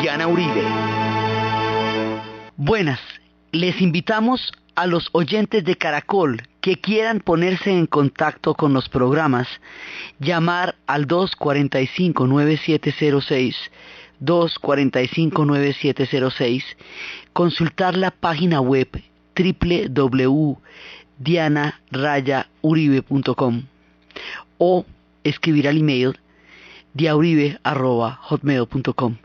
Diana Uribe. Buenas, les invitamos a los oyentes de Caracol que quieran ponerse en contacto con los programas, llamar al 245-9706, 245-9706, consultar la página web www.diana-uribe.com o escribir al email diauribe@hotmail.com.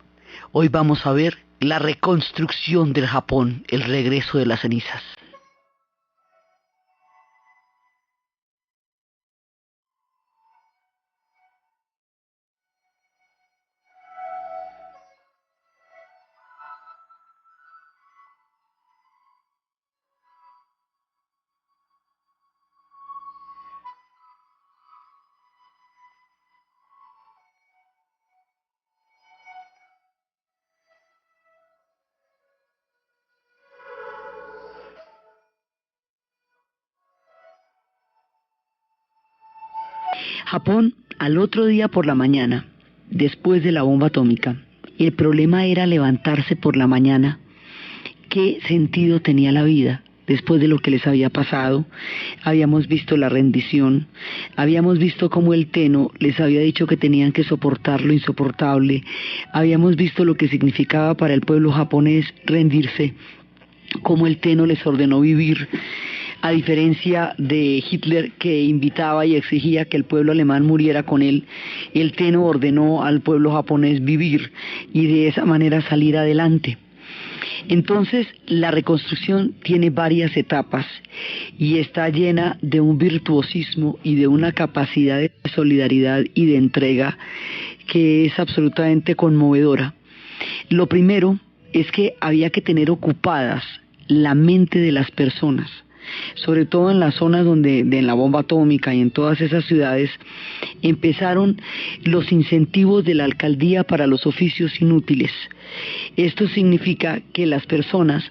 Hoy vamos a ver la reconstrucción del Japón, el regreso de las cenizas. Japón, al otro día por la mañana, después de la bomba atómica, el problema era levantarse por la mañana. ¿Qué sentido tenía la vida después de lo que les había pasado? Habíamos visto la rendición, habíamos visto cómo el Tenno les había dicho que tenían que soportar lo insoportable, habíamos visto lo que significaba para el pueblo japonés rendirse, cómo el Tenno les ordenó vivir. A diferencia de Hitler, que invitaba y exigía que el pueblo alemán muriera con él, el Tenno ordenó al pueblo japonés vivir y de esa manera salir adelante. Entonces, la reconstrucción tiene varias etapas y está llena de un virtuosismo y de una capacidad de solidaridad y de entrega que es absolutamente conmovedora. Lo primero es que había que tener ocupadas la mente de las personas, sobre todo en las zonas donde en la bomba atómica y en todas esas ciudades empezaron los incentivos de la alcaldía para los oficios inútiles. Esto significa que las personas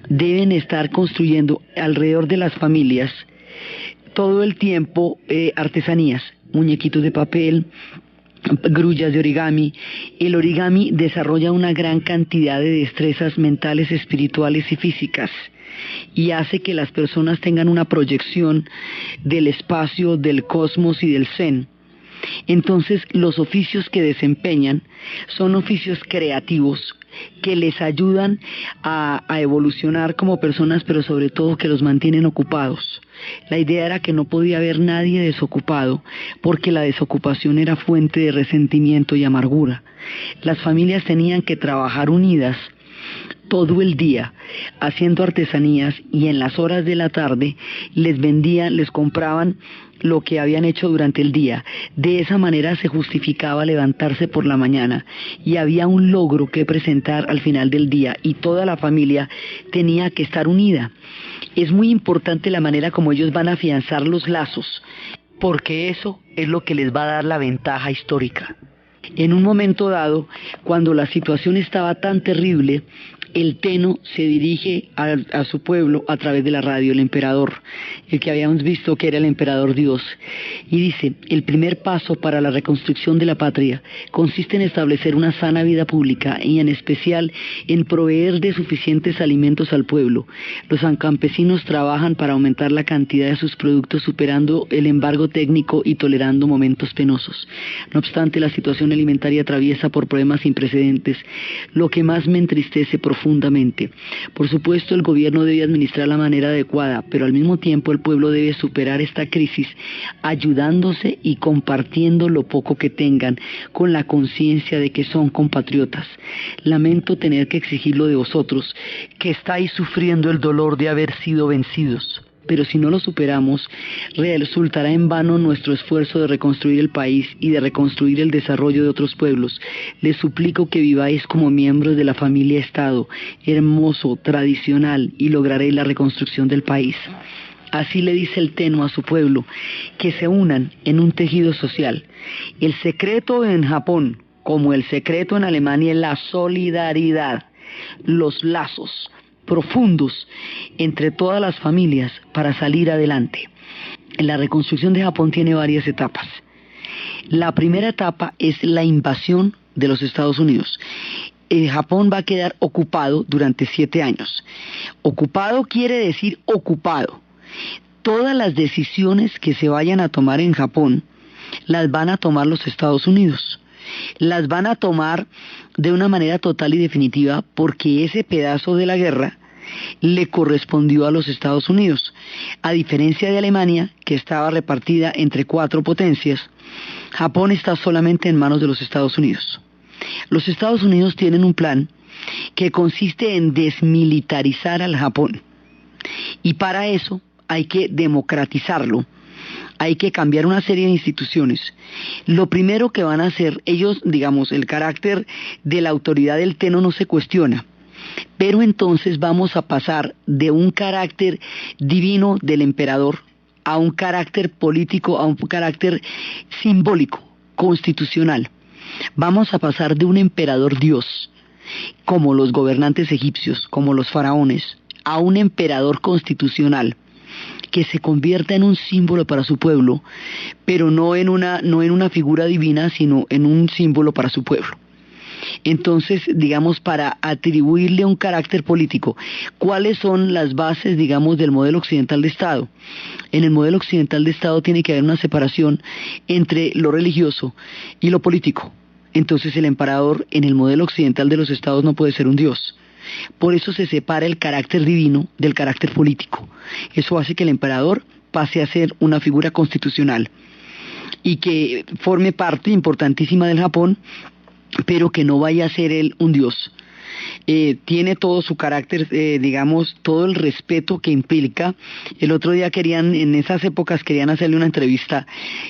deben estar construyendo alrededor de las familias todo el tiempo artesanías, muñequitos de papel, grullas de origami. El origami desarrolla una gran cantidad de destrezas mentales, espirituales y físicas y hace que las personas tengan una proyección del espacio, del cosmos y del zen. Entonces, los oficios que desempeñan son oficios creativos que les ayudan a evolucionar como personas, pero sobre todo que los mantienen ocupados. La idea era que no podía haber nadie desocupado, porque la desocupación era fuente de resentimiento y amargura. Las familias tenían que trabajar unidas todo el día haciendo artesanías y en las horas de la tarde les vendían, les compraban lo que habían hecho durante el día. De esa manera se justificaba levantarse por la mañana y había un logro que presentar al final del día y toda la familia tenía que estar unida. Es muy importante la manera como ellos van a afianzar los lazos, porque eso es lo que les va a dar la ventaja histórica. En un momento dado, cuando la situación estaba tan terrible, el Tenno se dirige a su pueblo a través de la radio, el emperador, el que habíamos visto que era el emperador Dios, y dice: el primer paso para la reconstrucción de la patria consiste en establecer una sana vida pública y en especial en proveer de suficientes alimentos al pueblo. Los campesinos trabajan para aumentar la cantidad de sus productos superando el embargo técnico y tolerando momentos penosos. No obstante, la situación alimentaria atraviesa por problemas sin precedentes, lo que más me entristece profundamente. Por supuesto, el gobierno debe administrar la manera adecuada, pero al mismo tiempo el pueblo debe superar esta crisis ayudándose y compartiendo lo poco que tengan con la conciencia de que son compatriotas. Lamento tener que exigirlo de vosotros, que estáis sufriendo el dolor de haber sido vencidos. Pero si no lo superamos, resultará en vano nuestro esfuerzo de reconstruir el país y de reconstruir el desarrollo de otros pueblos. Les suplico que viváis como miembros de la familia Estado, hermoso, tradicional, y lograréis la reconstrucción del país. Así le dice el Tenno a su pueblo, que se unan en un tejido social. El secreto en Japón, como el secreto en Alemania, es la solidaridad, los lazos profundos entre todas las familias para salir adelante. La reconstrucción de Japón tiene varias etapas. La primera etapa es la invasión de los Estados Unidos. Japón va a quedar ocupado durante 7 años. Ocupado quiere decir ocupado. Todas las decisiones que se vayan a tomar en Japón las van a tomar los Estados Unidos. Las van a tomar de una manera total y definitiva porque ese pedazo de la guerra le correspondió a los Estados Unidos. A diferencia de Alemania, que estaba repartida entre 4 potencias, Japón está solamente en manos de los Estados Unidos. Los Estados Unidos tienen un plan que consiste en desmilitarizar al Japón. Y para eso hay que democratizarlo. Hay que cambiar una serie de instituciones. Lo primero que van a hacer, ellos, digamos, el carácter de la autoridad del Tenno no se cuestiona. Pero entonces vamos a pasar de un carácter divino del emperador a un carácter político, a un carácter simbólico, constitucional. Vamos a pasar de un emperador dios, como los gobernantes egipcios, como los faraones, a un emperador constitucional, que se convierta en un símbolo para su pueblo, pero no en una figura divina, sino en un símbolo para su pueblo. Entonces, digamos, para atribuirle un carácter político, ¿cuáles son las bases, digamos, del modelo occidental de Estado? En el modelo occidental de Estado tiene que haber una separación entre lo religioso y lo político. Entonces el emperador en el modelo occidental de los estados no puede ser un dios. Por eso se separa el carácter divino del carácter político. Eso hace que el emperador pase a ser una figura constitucional y que forme parte importantísima del Japón, pero que no vaya a ser él un dios. Tiene todo su carácter, digamos, todo el respeto que implica. El otro día en esas épocas querían hacerle una entrevista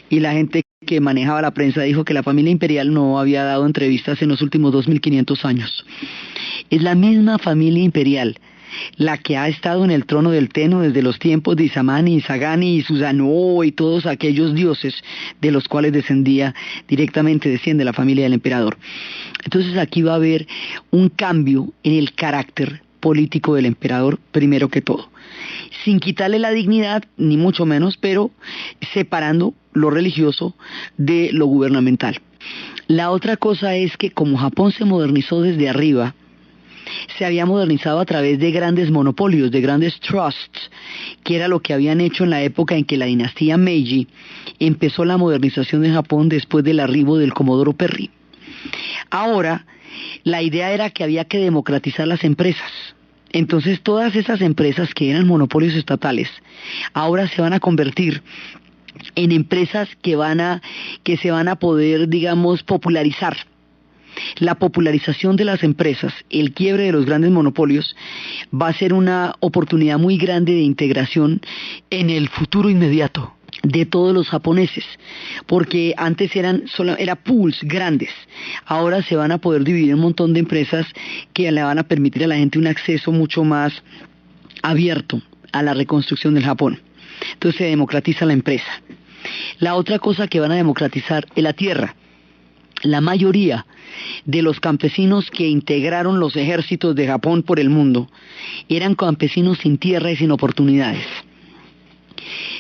y la gente que manejaba la prensa dijo que la familia imperial no había dado entrevistas en los últimos 2500 años. Es la misma familia imperial la que ha estado en el trono del Tenno desde los tiempos de Isamani, Isagani y Susanoo y todos aquellos dioses de los cuales desciende la familia del emperador. Entonces aquí va a haber un cambio en el carácter político del emperador primero que todo, sin quitarle la dignidad ni mucho menos, pero separando lo religioso de lo gubernamental. La otra cosa es que como Japón se modernizó desde arriba, se había modernizado a través de grandes monopolios, de grandes trusts, que era lo que habían hecho en la época en que la dinastía Meiji empezó la modernización de Japón después del arribo del Comodoro Perry. Ahora, la idea era que había que democratizar las empresas. Entonces todas esas empresas que eran monopolios estatales, ahora se van a convertir en empresas que se van a poder, digamos, popularizar. La popularización de las empresas, el quiebre de los grandes monopolios, va a ser una oportunidad muy grande de integración en el futuro inmediato de todos los japoneses, porque antes eran pools grandes, ahora se van a poder dividir en un montón de empresas que le van a permitir a la gente un acceso mucho más abierto a la reconstrucción del Japón. Entonces se democratiza la empresa. La otra cosa que van a democratizar es la tierra. La mayoría de los campesinos que integraron los ejércitos de Japón por el mundo eran campesinos sin tierra y sin oportunidades.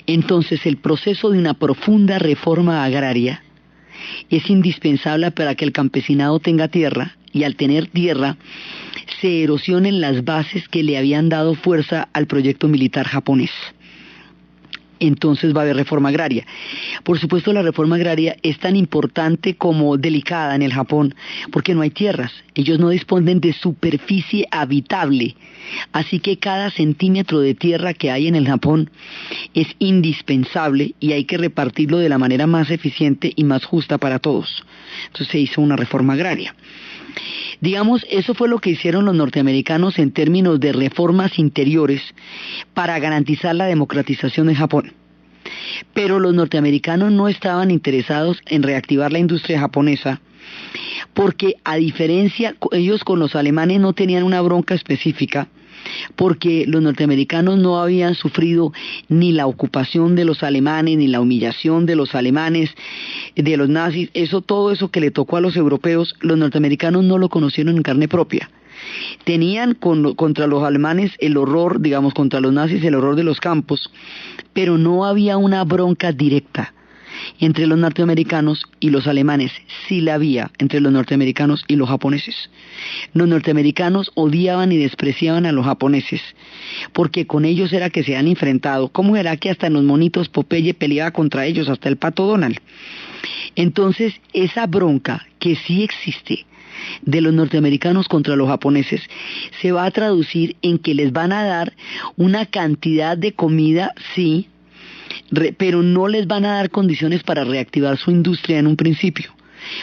Entonces el proceso de una profunda reforma agraria es indispensable para que el campesinado tenga tierra, y al tener tierra se erosionen las bases que le habían dado fuerza al proyecto militar japonés. Entonces va a haber reforma agraria. Por supuesto, la reforma agraria es tan importante como delicada en el Japón, porque no hay tierras, ellos no disponen de superficie habitable, así que cada centímetro de tierra que hay en el Japón es indispensable y hay que repartirlo de la manera más eficiente y más justa para todos. Entonces se hizo una reforma agraria. Digamos, eso fue lo que hicieron los norteamericanos en términos de reformas interiores para garantizar la democratización de Japón. Pero los norteamericanos no estaban interesados en reactivar la industria japonesa, porque a diferencia, ellos con los alemanes no tenían una bronca específica, porque los norteamericanos no habían sufrido ni la ocupación de los alemanes, ni la humillación de los alemanes, de los nazis. Todo eso que le tocó a los europeos, los norteamericanos no lo conocieron en carne propia. Tenían contra los alemanes el horror, digamos, contra los nazis el horror de los campos, pero no había una bronca directa. entre los norteamericanos y los alemanes, sí la había entre los norteamericanos y los japoneses. Los norteamericanos odiaban y despreciaban a los japoneses, porque con ellos era que se han enfrentado. ¿Cómo era que hasta en los monitos Popeye peleaba contra ellos, hasta el Pato Donald? Entonces, esa bronca que sí existe de los norteamericanos contra los japoneses se va a traducir en que les van a dar una cantidad de comida, sí, pero no les van a dar condiciones para reactivar su industria en un principio.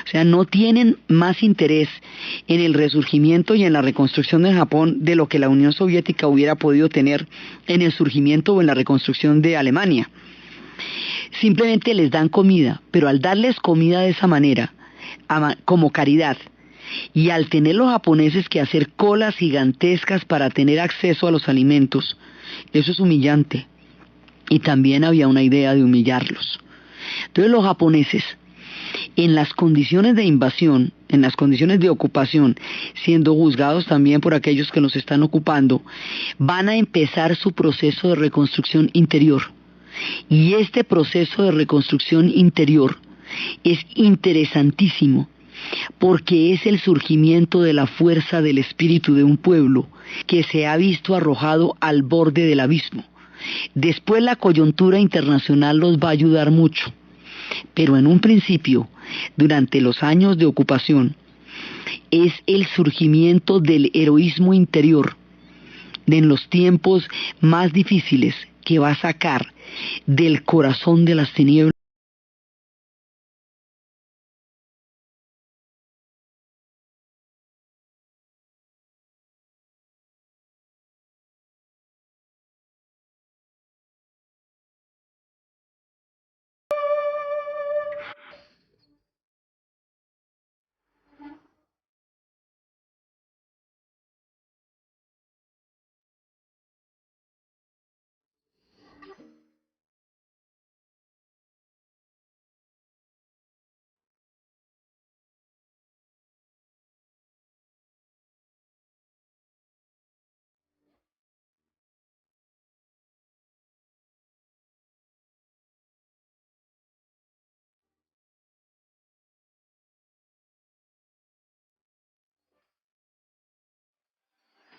O sea, no tienen más interés en el resurgimiento y en la reconstrucción de Japón de lo que la Unión Soviética hubiera podido tener en el surgimiento o en la reconstrucción de Alemania. Simplemente les dan comida, pero al darles comida de esa manera, como caridad, y al tener los japoneses que hacer colas gigantescas para tener acceso a los alimentos, eso es humillante. Y también había una idea de humillarlos. Entonces los japoneses, en las condiciones de invasión, en las condiciones de ocupación, siendo juzgados también por aquellos que los están ocupando, van a empezar su proceso de reconstrucción interior. Y este proceso de reconstrucción interior es interesantísimo, porque es el surgimiento de la fuerza del espíritu de un pueblo que se ha visto arrojado al borde del abismo. Después la coyuntura internacional los va a ayudar mucho, pero en un principio, durante los años de ocupación, es el surgimiento del heroísmo interior en los tiempos más difíciles que va a sacar del corazón de las tinieblas.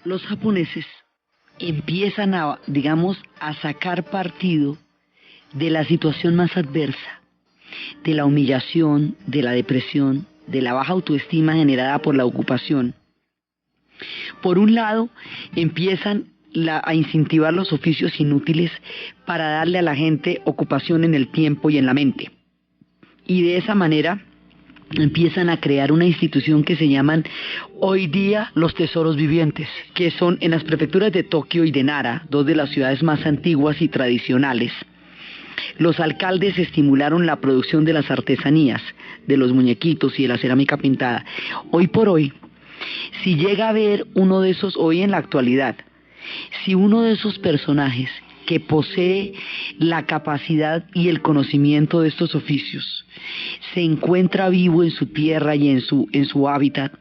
Los japoneses empiezan a, digamos, a sacar partido de la situación más adversa, de la humillación, de la depresión, de la baja autoestima generada por la ocupación. Por un lado, empiezan a incentivar los oficios inútiles para darle a la gente ocupación en el tiempo y en la mente. Y de esa manera empiezan a crear una institución que se llaman hoy día los tesoros vivientes, que son en las prefecturas de Tokio y de Nara, dos de las ciudades más antiguas y tradicionales. Los alcaldes estimularon la producción de las artesanías, de los muñequitos y de la cerámica pintada. Hoy por hoy, si llega a haber uno de esos, hoy en la actualidad, si uno de esos personajes que posee la capacidad y el conocimiento de estos oficios se encuentra vivo en su tierra y en su hábitat,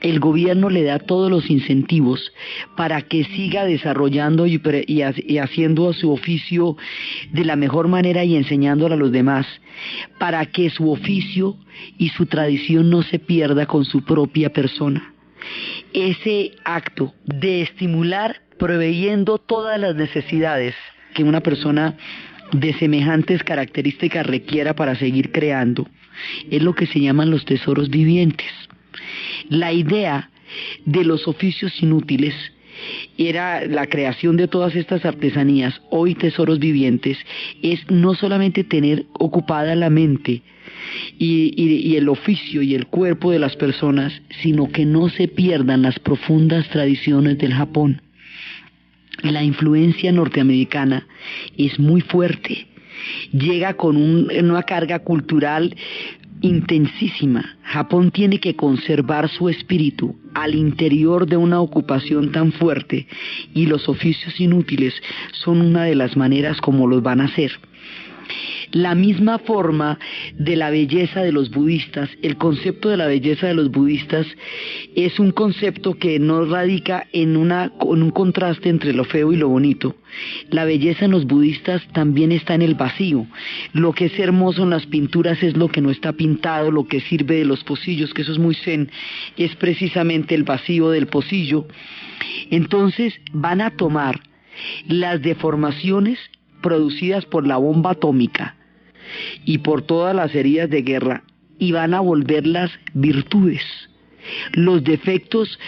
el gobierno le da todos los incentivos para que siga desarrollando y haciendo su oficio de la mejor manera y enseñándolo a los demás, para que su oficio y su tradición no se pierda con su propia persona. Ese acto de estimular proveyendo todas las necesidades que una persona de semejantes características requiera para seguir creando, es lo que se llaman los tesoros vivientes. La idea de los oficios inútiles era la creación de todas estas artesanías, hoy tesoros vivientes, es no solamente tener ocupada la mente y el oficio y el cuerpo de las personas, sino que no se pierdan las profundas tradiciones del Japón. La influencia norteamericana es muy fuerte, llega con una carga cultural intensísima. Japón tiene que conservar su espíritu al interior de una ocupación tan fuerte y los oficios inútiles son una de las maneras como los van a hacer. La misma forma de la belleza de los budistas, el concepto de la belleza de los budistas es un concepto que no radica en un contraste entre lo feo y lo bonito. La belleza en los budistas también está en el vacío. Lo que es hermoso en las pinturas es lo que no está pintado, lo que sirve de los pocillos, que eso es muy zen, es precisamente el vacío del pocillo. Entonces van a tomar las deformaciones producidas por la bomba atómica y por todas las heridas de guerra y van a volverlas virtudes. Los defectos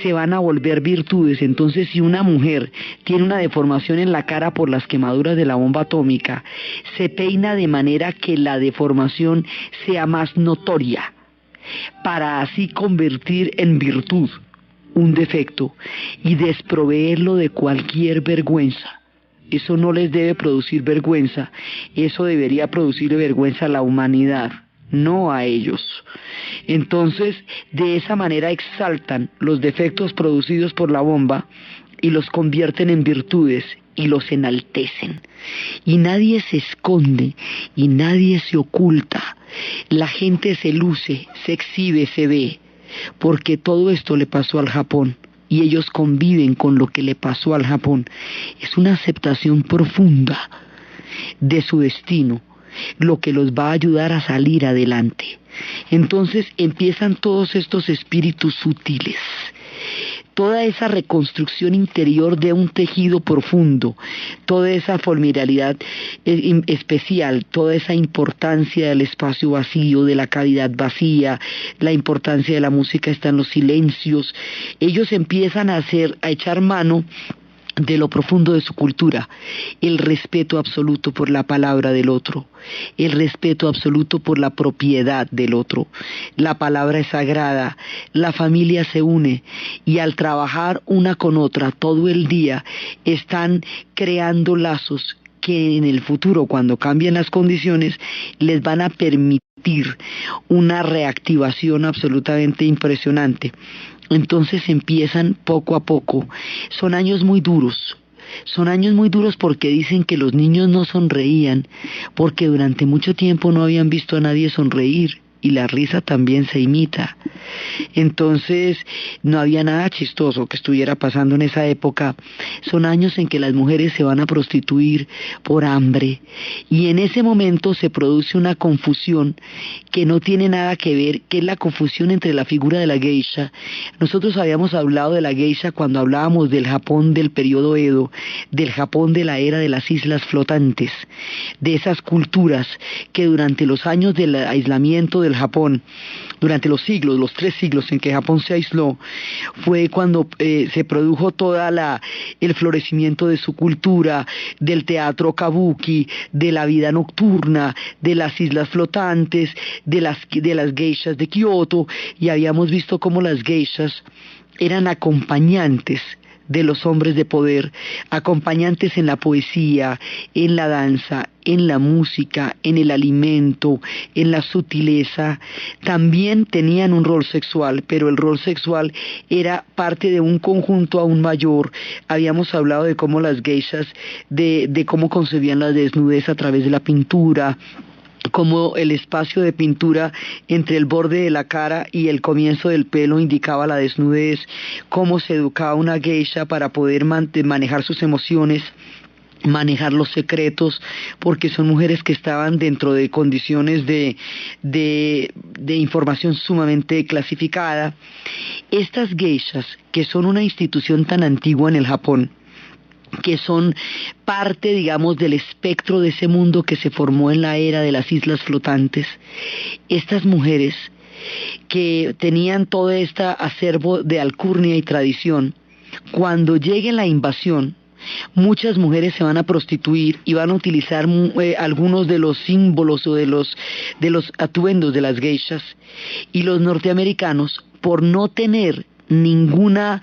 se van a volver virtudes. Entonces, si una mujer tiene una deformación en la cara por las quemaduras de la bomba atómica, se peina de manera que la deformación sea más notoria, para así convertir en virtud un defecto y desproveerlo de cualquier vergüenza. Eso no les debe producir vergüenza, eso debería producirle vergüenza a la humanidad, no a ellos. Entonces, de esa manera exaltan los defectos producidos por la bomba y los convierten en virtudes y los enaltecen. Y nadie se esconde y nadie se oculta. La gente se luce, se exhibe, se ve, porque todo esto le pasó al Japón. Y ellos conviven con lo que le pasó al Japón. Es una aceptación profunda de su destino, lo que los va a ayudar a salir adelante. Entonces empiezan todos estos espíritus sutiles, toda esa reconstrucción interior de un tejido profundo, toda esa formidabilidad especial, toda esa importancia del espacio vacío, de la cavidad vacía, la importancia de la música está en los silencios. Ellos empiezan a echar mano de lo profundo de su cultura, el respeto absoluto por la palabra del otro, el respeto absoluto por la propiedad del otro. La palabra es sagrada, la familia se une y al trabajar una con otra todo el día están creando lazos que en el futuro, cuando cambien las condiciones, les van a permitir una reactivación absolutamente impresionante. Entonces empiezan poco a poco. Son años muy duros porque dicen que los niños no sonreían, porque durante mucho tiempo no habían visto a nadie sonreír. Y la risa también se imita. Entonces no había nada chistoso que estuviera pasando en esa época. Son años en que las mujeres se van a prostituir por hambre y en ese momento se produce una confusión que no tiene nada que ver, que es la confusión entre la figura de la geisha. Nosotros habíamos hablado de la geisha cuando hablábamos del Japón del periodo Edo, del Japón de la era de las islas flotantes, de esas culturas que durante los años del aislamiento del Japón, durante los 3 siglos en que Japón se aisló, fue cuando se produjo el florecimiento de su cultura, del teatro kabuki, de la vida nocturna, de las islas flotantes, de las geishas de Kioto, y habíamos visto cómo las geishas eran acompañantes de los hombres de poder, acompañantes en la poesía, en la danza, en la música, en el alimento, en la sutileza. También tenían un rol sexual, pero el rol sexual era parte de un conjunto aún mayor. Habíamos hablado de cómo las geishas, de cómo concebían la desnudez a través de la pintura, como el espacio de pintura entre el borde de la cara y el comienzo del pelo indicaba la desnudez, cómo se educaba una geisha para poder manejar sus emociones, manejar los secretos, porque son mujeres que estaban dentro de condiciones de información sumamente clasificada. Estas geishas, que son una institución tan antigua en el Japón, que son parte, digamos, del espectro de ese mundo que se formó en la era de las islas flotantes. Estas mujeres que tenían todo este acervo de alcurnia y tradición, cuando llegue la invasión, muchas mujeres se van a prostituir y van a utilizar algunos de los símbolos o de los atuendos de las geishas, y los norteamericanos, por no tener ninguna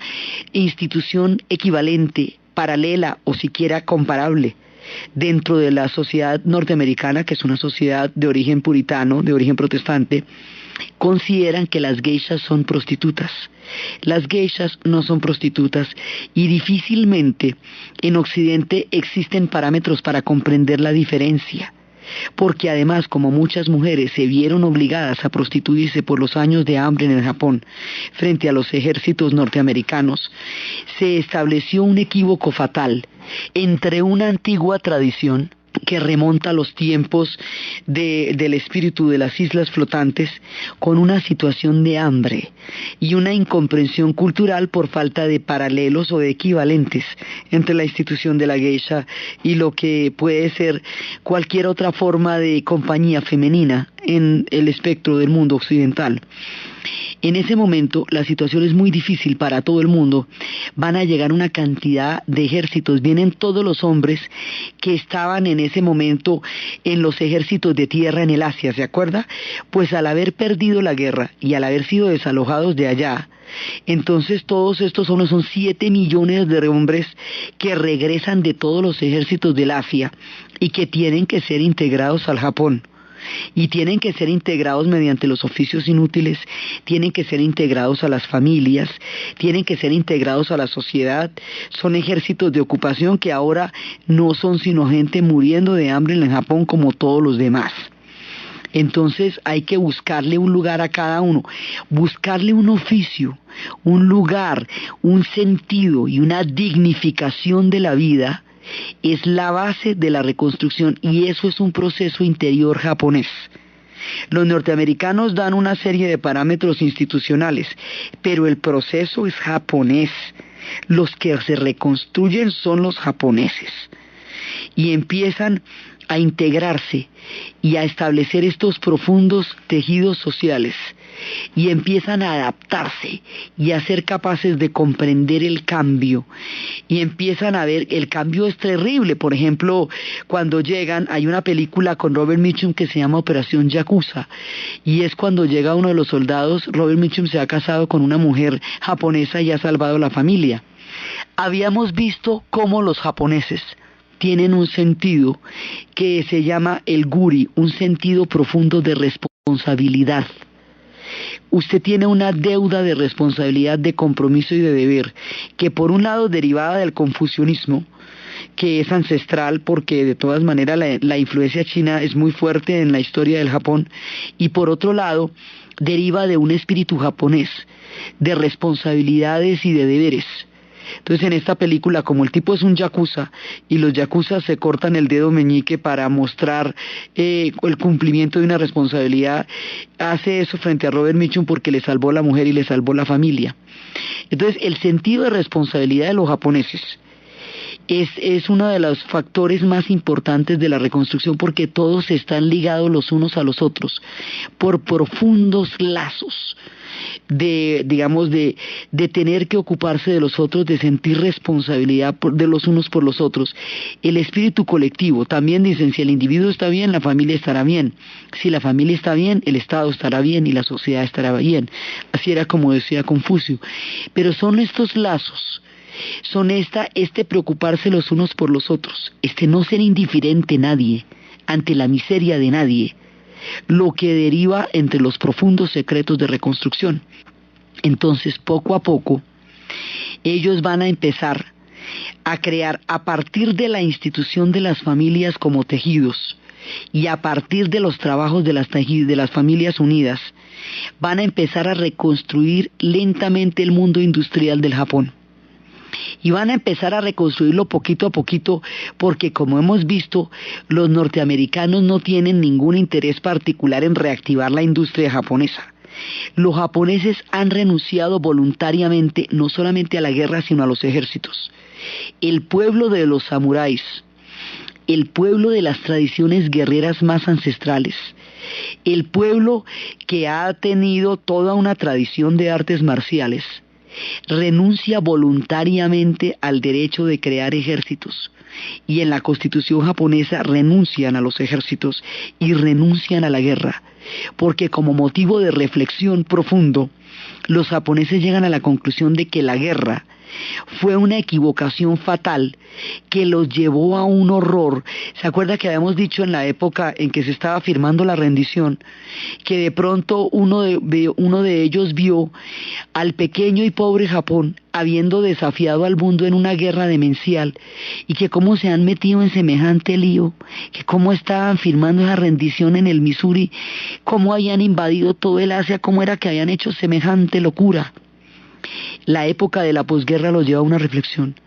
institución equivalente, paralela o siquiera comparable dentro de la sociedad norteamericana, que es una sociedad de origen puritano, de origen protestante, consideran que las geishas son prostitutas. Las geishas no son prostitutas y difícilmente en Occidente existen parámetros para comprender la diferencia. porque además, como muchas mujeres se vieron obligadas a prostituirse por los años de hambre en el Japón frente a los ejércitos norteamericanos, se estableció un equívoco fatal entre una antigua tradición que remonta a los tiempos del espíritu de las islas flotantes, con una situación de hambre y una incomprensión cultural por falta de paralelos o de equivalentes entre la institución de la geisha y lo que puede ser cualquier otra forma de compañía femenina en el espectro del mundo occidental. En ese momento la situación es muy difícil para todo el mundo. Van a llegar una cantidad de ejércitos, vienen todos los hombres que estaban en ese momento en los ejércitos de tierra en el Asia, ¿se acuerda? Pues al haber perdido la guerra y al haber sido desalojados de allá, entonces todos estos hombres, son 7 millones de hombres que regresan de todos los ejércitos del Asia y que tienen que ser integrados al Japón. Y tienen que ser integrados mediante los oficios inútiles, tienen que ser integrados a las familias, tienen que ser integrados a la sociedad. Son ejércitos de ocupación que ahora no son sino gente muriendo de hambre en el Japón como todos los demás. Entonces hay que buscarle un lugar a cada uno, buscarle un oficio, un lugar, un sentido y una dignificación de la vida. Es la base de la reconstrucción, y eso es un proceso interior japonés. Los norteamericanos dan una serie de parámetros institucionales, pero el proceso es japonés. Los que se reconstruyen son los japoneses y empiezan a integrarse y a establecer estos profundos tejidos sociales, y empiezan a adaptarse y a ser capaces de comprender el cambio, y empiezan a ver, el cambio es terrible. Por ejemplo, cuando llegan, hay una película con Robert Mitchum que se llama Operación Yakuza, y es cuando llega uno de los soldados. Robert Mitchum se ha casado con una mujer japonesa y ha salvado la familia. Habíamos visto cómo los japoneses tienen un sentido que se llama el guri, un sentido profundo de responsabilidad. Usted tiene una deuda de responsabilidad, de compromiso y de deber, que por un lado derivada del confucianismo, que es ancestral porque de todas maneras la influencia china es muy fuerte en la historia del Japón, y por otro lado deriva de un espíritu japonés de responsabilidades y de deberes. Entonces en esta película, como el tipo es un yakuza y los yakuzas se cortan el dedo meñique para mostrar el cumplimiento de una responsabilidad, hace eso frente a Robert Mitchum porque le salvó la mujer y le salvó la familia. Entonces el sentido de responsabilidad de los japoneses es uno de los factores más importantes de la reconstrucción, porque todos están ligados los unos a los otros por profundos lazos de tener que ocuparse de los otros, de sentir responsabilidad de los unos por los otros. El espíritu colectivo, también dicen, si el individuo está bien, la familia estará bien. Si la familia está bien, el Estado estará bien y la sociedad estará bien. Así era como decía Confucio. Pero son estos lazos, son este preocuparse los unos por los otros, no ser indiferente a nadie, ante la miseria de nadie, lo que deriva entre los profundos secretos de reconstrucción. Entonces, poco a poco, ellos van a empezar a crear, a partir de la institución de las familias como tejidos, y a partir de los trabajos de las familias unidas, van a empezar a reconstruir lentamente el mundo industrial del Japón. Y van a empezar a reconstruirlo poquito a poquito, porque como hemos visto, los norteamericanos no tienen ningún interés particular en reactivar la industria japonesa. Los japoneses han renunciado voluntariamente no solamente a la guerra, sino a los ejércitos. El pueblo de los samuráis, el pueblo de las tradiciones guerreras más ancestrales, el pueblo que ha tenido toda una tradición de artes marciales, renuncia voluntariamente al derecho de crear ejércitos, y en la constitución japonesa renuncian a los ejércitos y renuncian a la guerra, porque como motivo de reflexión profundo, los japoneses llegan a la conclusión de que la guerra fue una equivocación fatal que los llevó a un horror. ¿Se acuerda que habíamos dicho en la época en que se estaba firmando la rendición, que de pronto uno de ellos vio al pequeño y pobre Japón habiendo desafiado al mundo en una guerra demencial, y que cómo se han metido en semejante lío, que cómo estaban firmando esa rendición en el Missouri, cómo habían invadido todo el Asia, cómo era que habían hecho semejante locura? La época de la posguerra los lleva a una reflexión,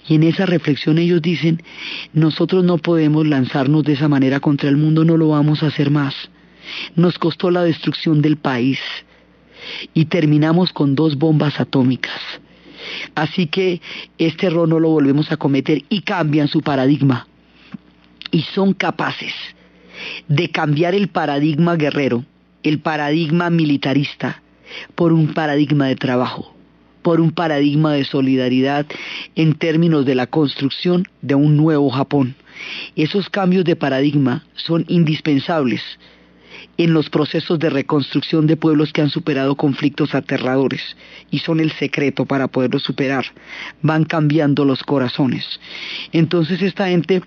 y en esa reflexión ellos dicen: nosotros no podemos lanzarnos de esa manera contra el mundo, no lo vamos a hacer más. Nos costó la destrucción del país y terminamos con 2 bombas atómicas. Así que este error no lo volvemos a cometer, y cambian su paradigma. Y son capaces de cambiar el paradigma guerrero, el paradigma militarista, por un paradigma de trabajo, por un paradigma de solidaridad en términos de la construcción de un nuevo Japón. Esos cambios de paradigma son indispensables en los procesos de reconstrucción de pueblos que han superado conflictos aterradores, y son el secreto para poderlos superar. Van cambiando los corazones. Entonces esta gente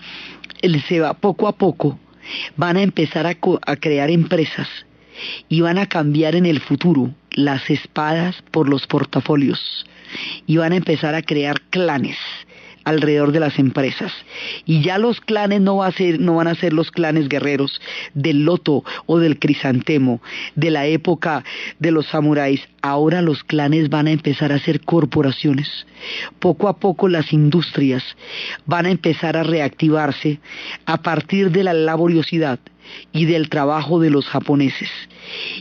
se va poco a poco, van a empezar a crear empresas, y van a cambiar en el futuro las espadas por los portafolios, y van a empezar a crear clanes alrededor de las empresas. Y ya los clanes no van a ser los clanes guerreros del loto o del crisantemo de la época de los samuráis. Ahora los clanes van a empezar a ser corporaciones. Poco a poco las industrias van a empezar a reactivarse a partir de la laboriosidad y del trabajo de los japoneses.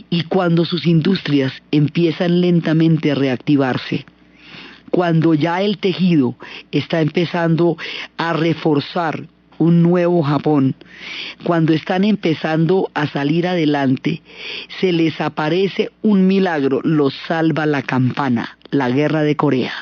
Y cuando sus industrias empiezan lentamente a reactivarse, cuando ya el tejido está empezando a reforzar un nuevo Japón, cuando están empezando a salir adelante, se les aparece un milagro, los salva la campana, la guerra de Corea.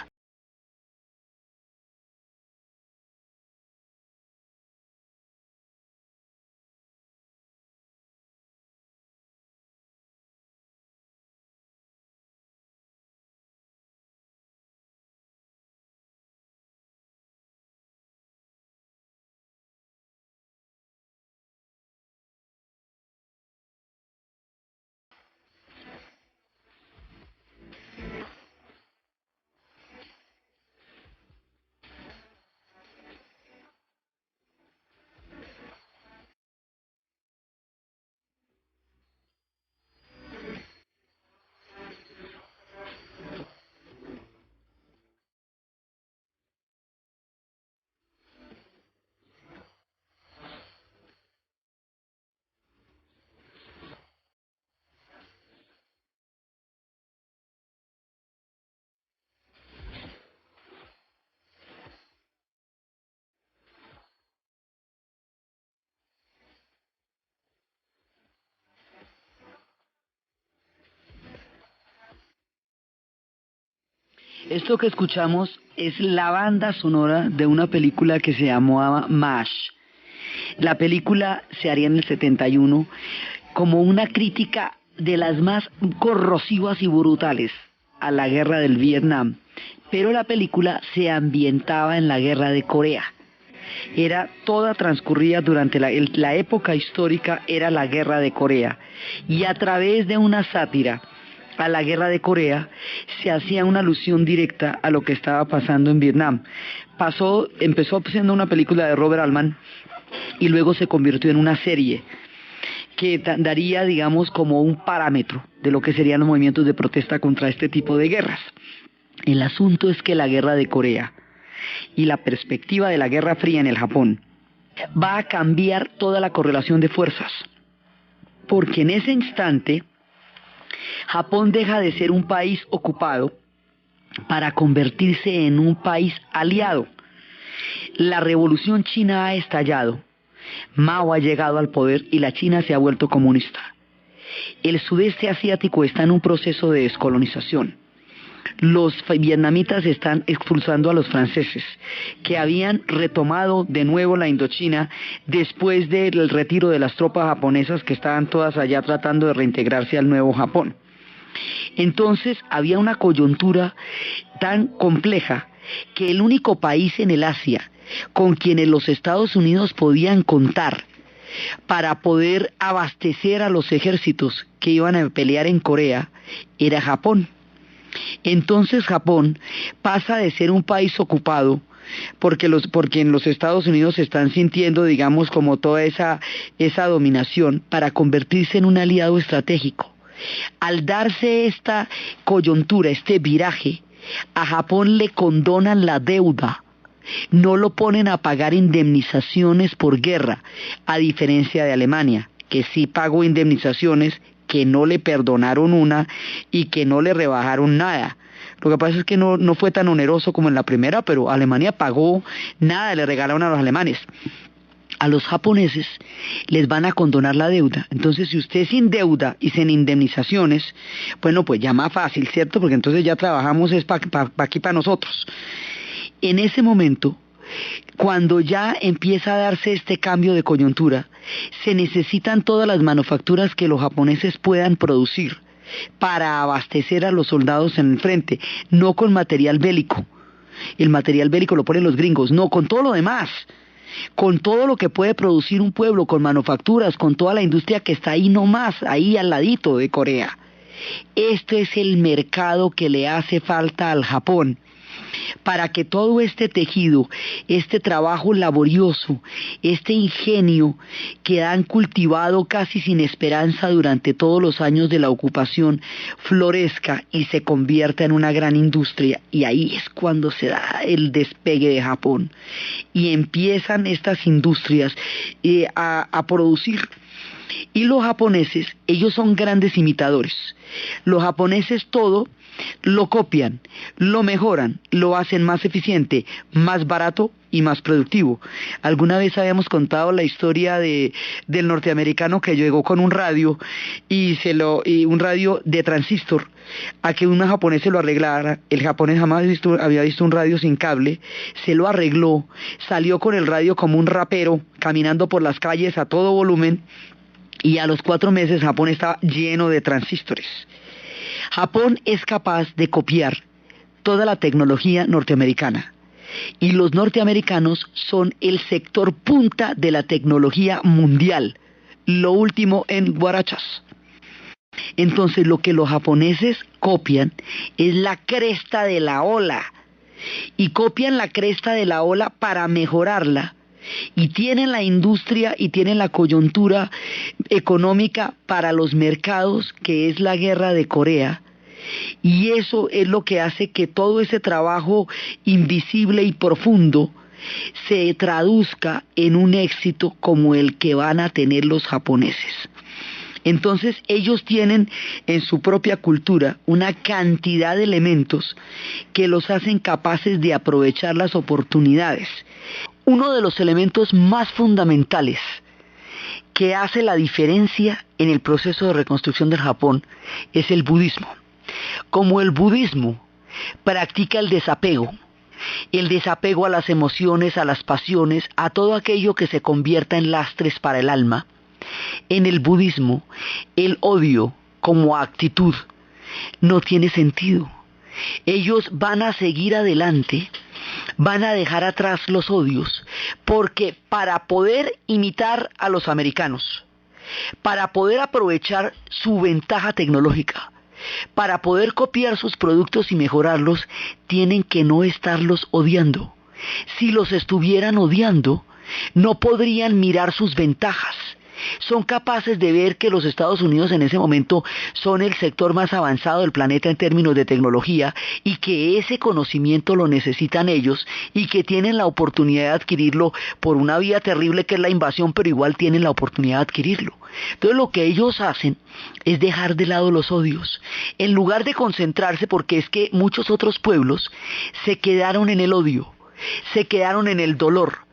Esto que escuchamos es la banda sonora de una película que se llamaba MASH. La película se haría en el 71 como una crítica de las más corrosivas y brutales a la guerra del Vietnam, pero la película se ambientaba en la guerra de Corea. Era toda transcurrida durante la época histórica, era la guerra de Corea, y a través de una sátira a la guerra de Corea se hacía una alusión directa a lo que estaba pasando en Vietnam. Empezó siendo una película de Robert Altman y luego se convirtió en una serie que daría, digamos, como un parámetro de lo que serían los movimientos de protesta contra este tipo de guerras. El asunto es que la guerra de Corea y la perspectiva de la Guerra Fría en el Japón va a cambiar toda la correlación de fuerzas, porque en ese instante Japón deja de ser un país ocupado para convertirse en un país aliado. La revolución china ha estallado, Mao ha llegado al poder y la China se ha vuelto comunista. El sudeste asiático está en un proceso de descolonización. Los vietnamitas están expulsando a los franceses, que habían retomado de nuevo la Indochina después del retiro de las tropas japonesas, que estaban todas allá tratando de reintegrarse al nuevo Japón. Entonces había una coyuntura tan compleja que el único país en el Asia con quienes los Estados Unidos podían contar para poder abastecer a los ejércitos que iban a pelear en Corea era Japón. Entonces Japón pasa de ser un país ocupado porque en los Estados Unidos se están sintiendo, digamos, como toda esa dominación, para convertirse en un aliado estratégico. Al darse esta coyuntura, este viraje, a Japón le condonan la deuda, no lo ponen a pagar indemnizaciones por guerra, a diferencia de Alemania, que sí pagó indemnizaciones, que no le perdonaron una y que no le rebajaron nada. Lo que pasa es que no fue tan oneroso como en la primera, pero Alemania pagó nada, le regalaron a los alemanes. A los japoneses les van a condonar la deuda. Entonces, si usted sin deuda y sin indemnizaciones, bueno, pues ya más fácil, ¿cierto? Porque entonces ya trabajamos es aquí para nosotros. En ese momento, cuando ya empieza a darse este cambio de coyuntura, se necesitan todas las manufacturas que los japoneses puedan producir para abastecer a los soldados en el frente, no con material bélico. El material bélico lo ponen los gringos, no, con todo lo demás, con todo lo que puede producir un pueblo, con manufacturas, con toda la industria que está ahí nomás, ahí al ladito de Corea. Este es el mercado que le hace falta al Japón, para que todo este tejido, este trabajo laborioso, este ingenio que han cultivado casi sin esperanza durante todos los años de la ocupación, florezca y se convierta en una gran industria. Y ahí es cuando se da el despegue de Japón y empiezan estas industrias a producir. Y los japoneses, ellos son grandes imitadores. Los japoneses todo lo copian, lo mejoran, lo hacen más eficiente, más barato y más productivo. Alguna vez habíamos contado la historia del norteamericano que llegó con un radio y un radio de transistor a que un japonés se lo arreglara. El japonés jamás había visto un radio sin cable, se lo arregló, salió con el radio como un rapero, caminando por las calles a todo volumen, y a los 4 meses Japón estaba lleno de transistores. Japón es capaz de copiar toda la tecnología norteamericana y los norteamericanos son el sector punta de la tecnología mundial, lo último en guarachas. Entonces lo que los japoneses copian es la cresta de la ola y copian la cresta de la ola para mejorarla. Y tienen la industria y tienen la coyuntura económica para los mercados, que es la guerra de Corea, y eso es lo que hace que todo ese trabajo invisible y profundo se traduzca en un éxito como el que van a tener los japoneses. Entonces ellos tienen en su propia cultura una cantidad de elementos que los hacen capaces de aprovechar las oportunidades. Uno de los elementos más fundamentales que hace la diferencia en el proceso de reconstrucción del Japón es el budismo. Como el budismo practica el desapego a las emociones, a las pasiones, a todo aquello que se convierta en lastres para el alma, en el budismo el odio como actitud no tiene sentido. Ellos van a seguir adelante, van a dejar atrás los odios, porque para poder imitar a los americanos, para poder aprovechar su ventaja tecnológica, para poder copiar sus productos y mejorarlos, tienen que no estarlos odiando. Si los estuvieran odiando, no podrían mirar sus ventajas. Son capaces de ver que los Estados Unidos en ese momento son el sector más avanzado del planeta en términos de tecnología y que ese conocimiento lo necesitan ellos y que tienen la oportunidad de adquirirlo por una vía terrible que es la invasión, pero igual tienen la oportunidad de adquirirlo. Entonces lo que ellos hacen es dejar de lado los odios, en lugar de concentrarse, porque es que muchos otros pueblos se quedaron en el odio, se quedaron en el dolor,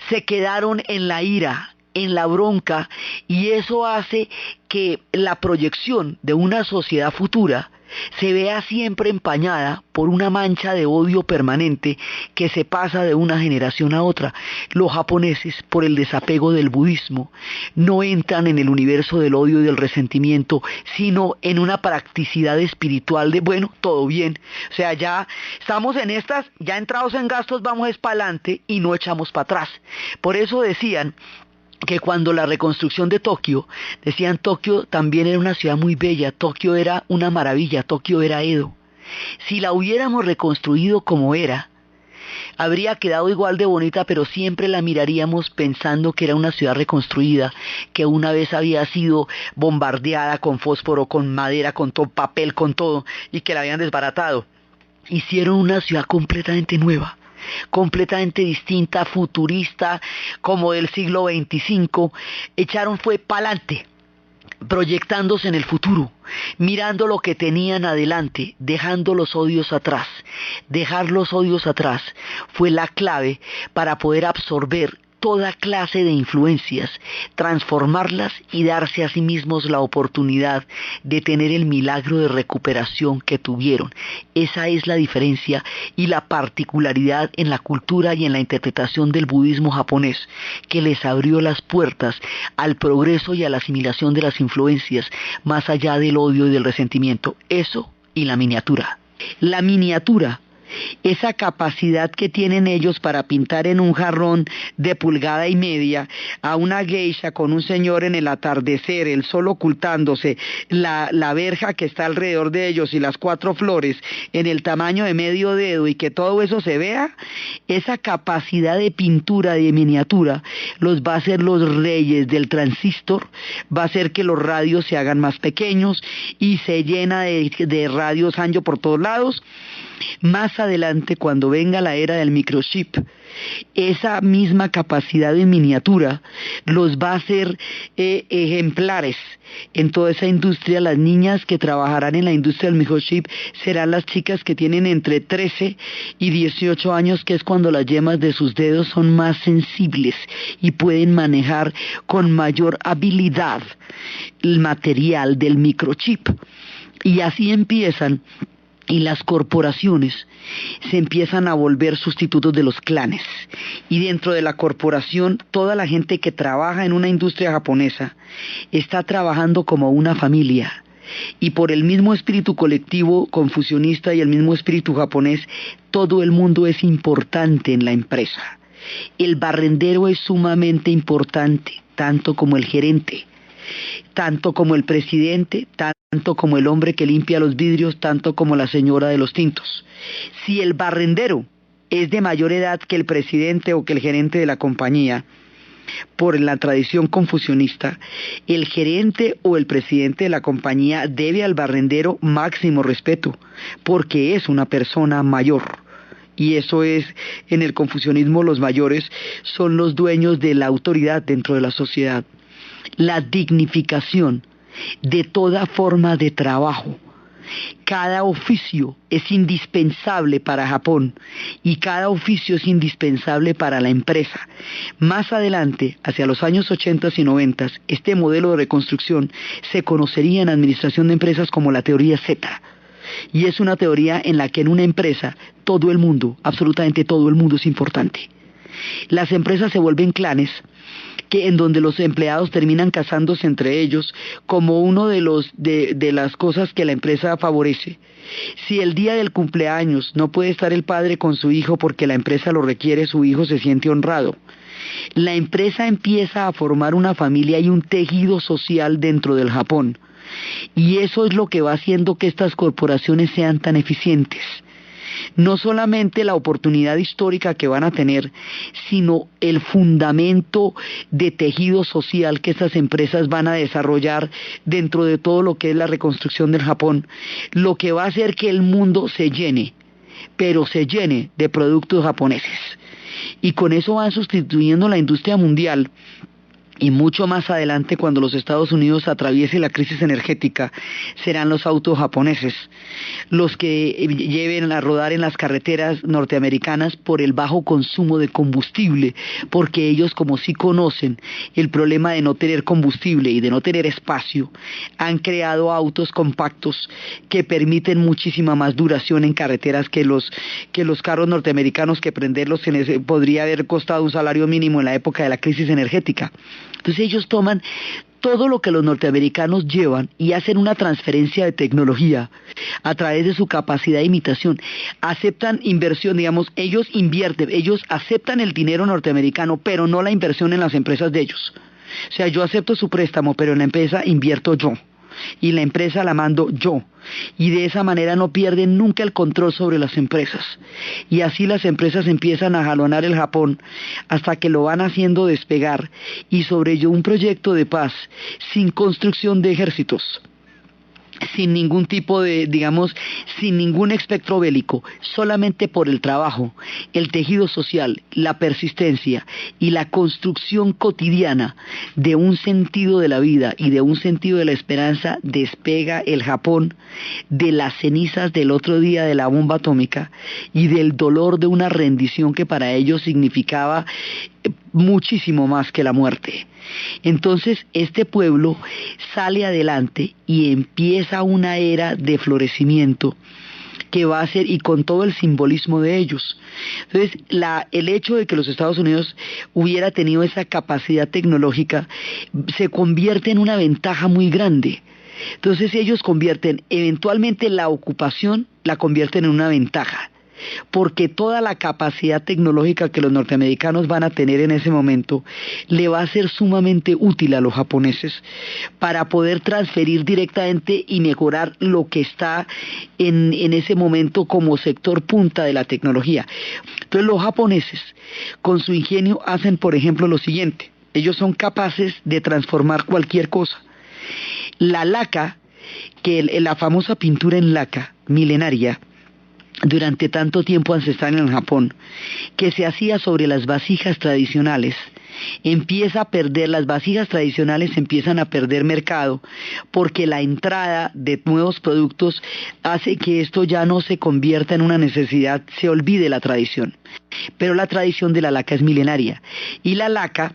se quedaron en la ira, en la bronca, y eso hace que la proyección de una sociedad futura se vea siempre empañada por una mancha de odio permanente que se pasa de una generación a otra. Los japoneses, por el desapego del budismo, no entran en el universo del odio y del resentimiento, sino en una practicidad espiritual de, bueno, todo bien. O sea, ya estamos en estas, ya entrados en gastos, vamos es para adelante y no echamos para atrás. Por eso decían que cuando la reconstrucción de Tokio, decían Tokio también era una ciudad muy bella, Tokio era una maravilla, Tokio era Edo. Si la hubiéramos reconstruido como era, habría quedado igual de bonita, pero siempre la miraríamos pensando que era una ciudad reconstruida, que una vez había sido bombardeada con fósforo, con madera, con todo papel, con todo, y que la habían desbaratado. Hicieron una ciudad completamente nueva, completamente distinta, futurista, como del siglo XXV, echaron fue pa'lante, proyectándose en el futuro, mirando lo que tenían adelante, dejando los odios atrás. Dejar los odios atrás fue la clave para poder absorber toda clase de influencias, transformarlas y darse a sí mismos la oportunidad de tener el milagro de recuperación que tuvieron. Esa es la diferencia y la particularidad en la cultura y en la interpretación del budismo japonés, que les abrió las puertas al progreso y a la asimilación de las influencias, más allá del odio y del resentimiento. Eso y la miniatura. La miniatura, esa capacidad que tienen ellos para pintar en un jarrón de 1,5 pulgadas a una geisha con un señor en el atardecer, el sol ocultándose, la verja que está alrededor de ellos y las 4 flores en el tamaño de medio dedo y que todo eso se vea, esa capacidad de pintura, de miniatura, los va a hacer los reyes del transistor, va a hacer que los radios se hagan más pequeños y se llena de radios ancho por todos lados. Más adelante, cuando venga la era del microchip, esa misma capacidad de miniatura los va a hacer ejemplares en toda esa industria. Las niñas que trabajarán en la industria del microchip serán las chicas que tienen entre 13 y 18 años, que es cuando las yemas de sus dedos son más sensibles y pueden manejar con mayor habilidad el material del microchip. Y así empiezan. Y las corporaciones se empiezan a volver sustitutos de los clanes. Y dentro de la corporación, toda la gente que trabaja en una industria japonesa está trabajando como una familia. Y por el mismo espíritu colectivo confucionista y el mismo espíritu japonés, todo el mundo es importante en la empresa. El barrendero es sumamente importante, tanto como el gerente, tanto como el presidente, tanto como el hombre que limpia los vidrios, tanto como la señora de los tintos. Si el barrendero es de mayor edad que el presidente o que el gerente de la compañía, por la tradición confucionista, el gerente o el presidente de la compañía debe al barrendero máximo respeto, porque es una persona mayor. Y eso es, en el confucianismo, los mayores son los dueños de la autoridad dentro de la sociedad. La dignificación de toda forma de trabajo. Cada oficio es indispensable para Japón y cada oficio es indispensable para la empresa. Más adelante, hacia los años 80 y 90, este modelo de reconstrucción se conocería en administración de empresas como la teoría Z. Y es una teoría en la que en una empresa todo el mundo, absolutamente todo el mundo es importante. Las empresas se vuelven clanes en donde los empleados terminan casándose entre ellos como uno de las cosas que la empresa favorece. Si el día del cumpleaños no puede estar el padre con su hijo porque la empresa lo requiere, su hijo se siente honrado. La empresa empieza a formar una familia y un tejido social dentro del Japón. Y eso es lo que va haciendo que estas corporaciones sean tan eficientes. No solamente la oportunidad histórica que van a tener, sino el fundamento de tejido social que estas empresas van a desarrollar dentro de todo lo que es la reconstrucción del Japón, lo que va a hacer que el mundo se llene, pero se llene de productos japoneses. Y con eso van sustituyendo la industria mundial y mucho más adelante, cuando los Estados Unidos atraviese la crisis energética, serán los autos japoneses los que lleven a rodar en las carreteras norteamericanas por el bajo consumo de combustible, porque ellos, como sí conocen el problema de no tener combustible y de no tener espacio, han creado autos compactos que permiten muchísima más duración en carreteras que los carros norteamericanos, que prenderlos podría haber costado un salario mínimo en la época de la crisis energética. Entonces ellos toman todo lo que los norteamericanos llevan y hacen una transferencia de tecnología a través de su capacidad de imitación. Aceptan inversión, digamos, ellos invierten, ellos aceptan el dinero norteamericano, pero no la inversión en las empresas de ellos. O sea, yo acepto su préstamo, pero en la empresa invierto yo. Y la empresa la mando yo, y de esa manera no pierden nunca el control sobre las empresas, y así las empresas empiezan a jalonar el Japón hasta que lo van haciendo despegar, y sobre ello un proyecto de paz sin construcción de ejércitos, sin ningún tipo de, digamos, sin ningún espectro bélico, solamente por el trabajo, el tejido social, la persistencia y la construcción cotidiana de un sentido de la vida y de un sentido de la esperanza, despega el Japón de las cenizas del otro día de la bomba atómica y del dolor de una rendición que para ellos significaba muchísimo más que la muerte. Entonces este pueblo sale adelante y empieza una era de florecimiento que va a ser, y con todo el simbolismo de ellos. Entonces el hecho de que los Estados Unidos hubiera tenido esa capacidad tecnológica se convierte en una ventaja muy grande. Entonces ellos convierten eventualmente la ocupación, la convierten en una ventaja, porque toda la capacidad tecnológica que los norteamericanos van a tener en ese momento le va a ser sumamente útil a los japoneses para poder transferir directamente y mejorar lo que está en ese momento como sector punta de la tecnología. Entonces los japoneses, con su ingenio, hacen, por ejemplo, lo siguiente: ellos son capaces de transformar cualquier cosa. La laca, la famosa pintura en laca milenaria, durante tanto tiempo ancestral en Japón, que se hacía sobre las vasijas tradicionales, empieza a perder, las vasijas tradicionales empiezan a perder mercado, porque la entrada de nuevos productos hace que esto ya no se convierta en una necesidad, se olvide la tradición. Pero la tradición de la laca es milenaria, y la laca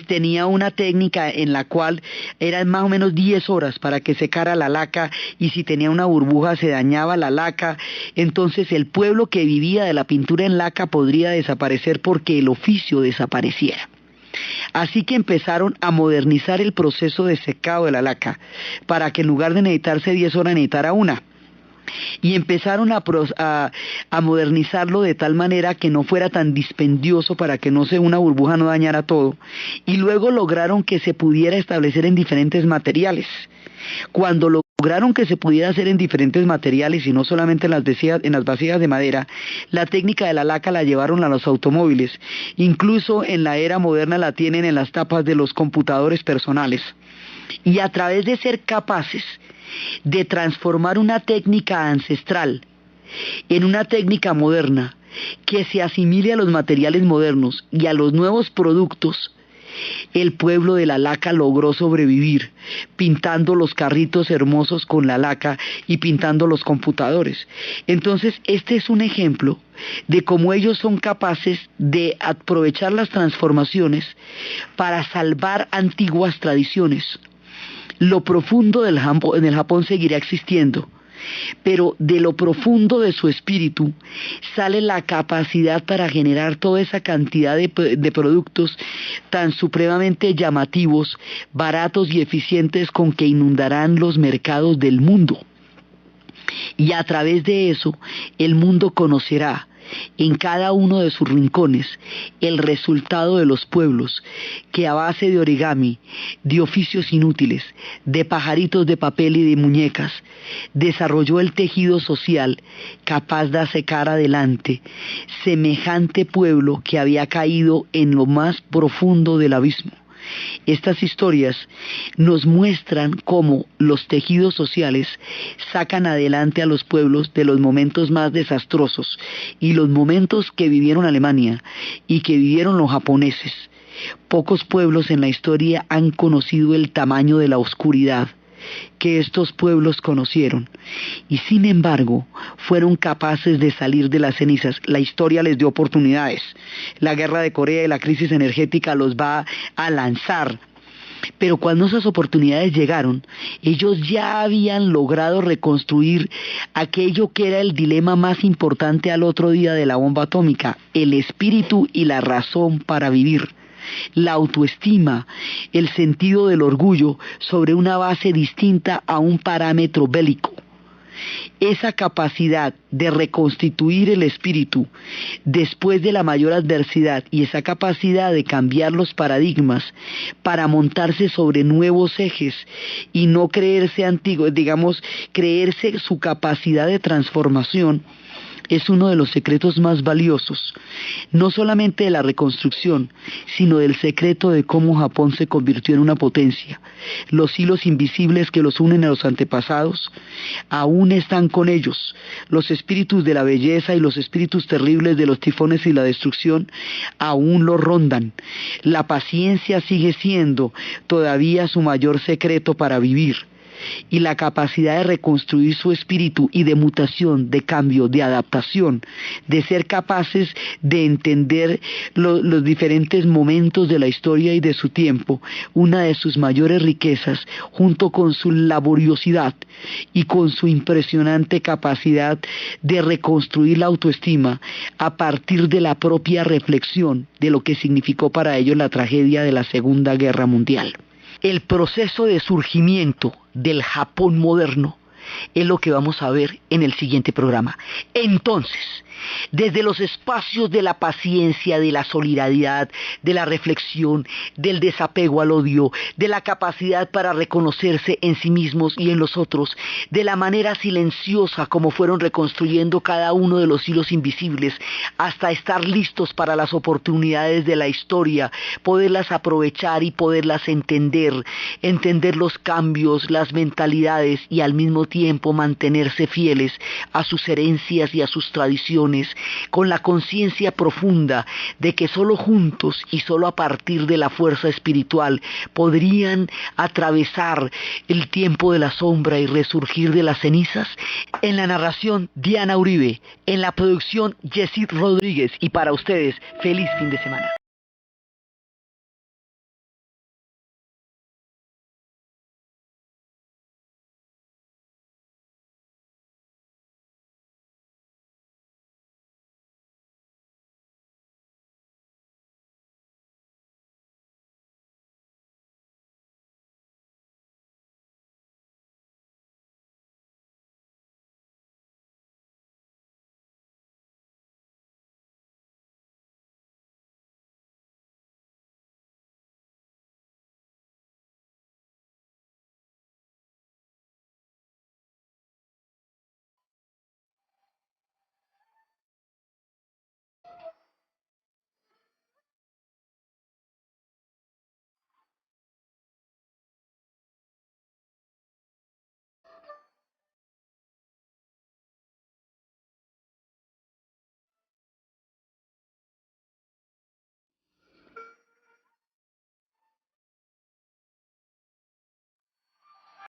tenía una técnica en la cual eran más o menos 10 horas para que secara la laca, y si tenía una burbuja se dañaba la laca. Entonces el pueblo que vivía de la pintura en laca podría desaparecer porque el oficio desapareciera. Así que empezaron a modernizar el proceso de secado de la laca para que en lugar de necesitarse 10 horas necesitara una. Y empezaron a modernizarlo de tal manera que no fuera tan dispendioso, para que una burbuja no dañara todo, y luego lograron que se pudiera establecer en diferentes materiales. Cuando lograron que se pudiera hacer en diferentes materiales y no solamente en las vasijas de madera, la técnica de la laca la llevaron a los automóviles, incluso en la era moderna la tienen en las tapas de los computadores personales. Y a través de ser capaces de transformar una técnica ancestral en una técnica moderna que se asimile a los materiales modernos y a los nuevos productos, el pueblo de la laca logró sobrevivir, pintando los carritos hermosos con la laca y pintando los computadores. Entonces este es un ejemplo de cómo ellos son capaces de aprovechar las transformaciones para salvar antiguas tradiciones. Lo profundo en el Japón seguirá existiendo, pero de lo profundo de su espíritu sale la capacidad para generar toda esa cantidad de productos tan supremamente llamativos, baratos y eficientes, con que inundarán los mercados del mundo. Y a través de eso el mundo conocerá en cada uno de sus rincones el resultado de los pueblos que, a base de origami, de oficios inútiles, de pajaritos de papel y de muñecas, desarrolló el tejido social capaz de sacar adelante semejante pueblo que había caído en lo más profundo del abismo. Estas historias nos muestran cómo los tejidos sociales sacan adelante a los pueblos de los momentos más desastrosos y los momentos que vivieron Alemania y que vivieron los japoneses. Pocos pueblos en la historia han conocido el tamaño de la oscuridad que estos pueblos conocieron, y sin embargo fueron capaces de salir de las cenizas. La historia les dio oportunidades. La guerra de Corea y la crisis energética los va a lanzar, pero cuando esas oportunidades llegaron, ellos ya habían logrado reconstruir aquello que era el dilema más importante al otro día de la bomba atómica: el espíritu y la razón para vivir. La autoestima, el sentido del orgullo sobre una base distinta a un parámetro bélico. Esa capacidad de reconstituir el espíritu después de la mayor adversidad y esa capacidad de cambiar los paradigmas para montarse sobre nuevos ejes y no creerse antiguos, digamos, creerse su capacidad de transformación, es uno de los secretos más valiosos, no solamente de la reconstrucción, sino del secreto de cómo Japón se convirtió en una potencia. Los hilos invisibles que los unen a los antepasados aún están con ellos. Los espíritus de la belleza y los espíritus terribles de los tifones y la destrucción aún los rondan. La paciencia sigue siendo todavía su mayor secreto para vivir. Y la capacidad de reconstruir su espíritu y de mutación, de cambio, de adaptación, de ser capaces de entender los diferentes momentos de la historia y de su tiempo, una de sus mayores riquezas, junto con su laboriosidad y con su impresionante capacidad de reconstruir la autoestima a partir de la propia reflexión de lo que significó para ellos la tragedia de la Segunda Guerra Mundial. El proceso de surgimiento del Japón moderno es lo que vamos a ver en el siguiente programa. Entonces, desde los espacios de la paciencia, de la solidaridad, de la reflexión, del desapego al odio, de la capacidad para reconocerse en sí mismos y en los otros, de la manera silenciosa como fueron reconstruyendo cada uno de los hilos invisibles, hasta estar listos para las oportunidades de la historia, poderlas aprovechar y poderlas entender los cambios, las mentalidades y al mismo tiempo mantenerse fieles a sus herencias y a sus tradiciones, con la conciencia profunda de que solo juntos y solo a partir de la fuerza espiritual podrían atravesar el tiempo de la sombra y resurgir de las cenizas. En la narración, Diana Uribe; en la producción, Yesid Rodríguez; y para ustedes, feliz fin de semana.